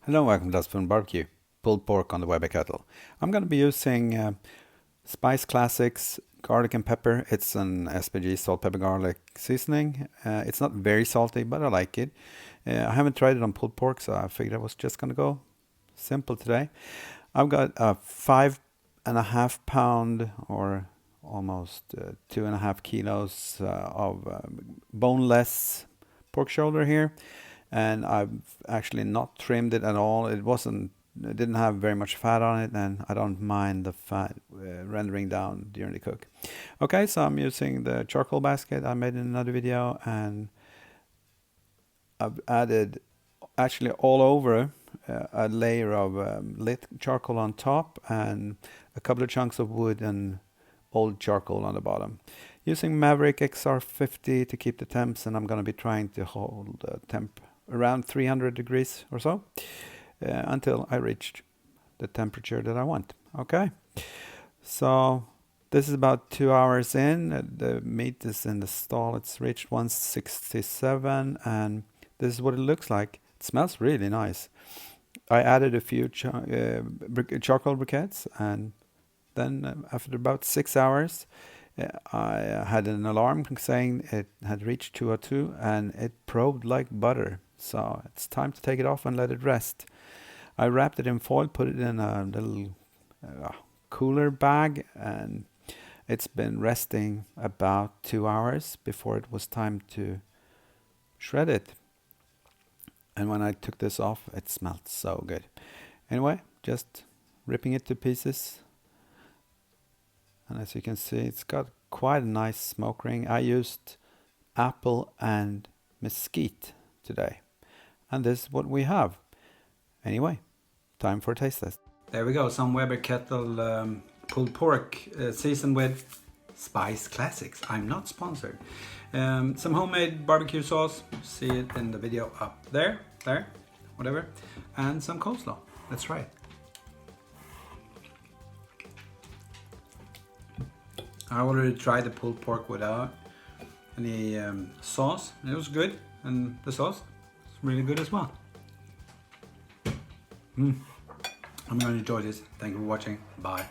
Hello, welcome to Spoon Barbecue. Pulled pork on the Weber Kettle. I'm going to be using Spice Classics garlic and pepper. It's an SPG salt, pepper, garlic seasoning. It's not very salty, but I like it. I haven't tried it on pulled pork, so I figured I was just going to go simple today. I've got a 5.5 pound or almost 2.5 kilos of boneless pork shoulder here, and I've actually not trimmed it at all. It didn't have very much fat on it, and I don't mind the fat rendering down during the cook. Okay, so I'm using the charcoal basket I made in another video, and I've added actually all over a layer of lit charcoal on top and a couple of chunks of wood and old charcoal on the bottom. Using Maverick XR50 to keep the temps, and I'm going to be trying to hold temp around 300 degrees or so until I reached the temperature that I want. Okay, so this is about 2 hours in. The meat is in the stall. It's reached 167, and this is what it looks like. It smells really nice. I added a few charcoal briquettes, and then after about 6 hours, I had an alarm saying it had reached 202, and it probed like butter. So it's time to take it off and let it rest. I wrapped it in foil, put it in a little cooler bag, and it's been resting about 2 hours before it was time to shred it. And when I took this off, it smelled so good. Anyway, just ripping it to pieces. And as you can see, it's got quite a nice smoke ring. I used apple and mesquite today. And this is what we have. Anyway, time for a taste test. There we go, some Weber Kettle pulled pork seasoned with Spice Classics. I'm not sponsored. Some homemade barbecue sauce. See it in the video up there, whatever. And some coleslaw. Let's try it. I already tried the pulled pork without any sauce. It was good, and the sauce is really good as well. I'm going to enjoy this. Thank you for watching. Bye.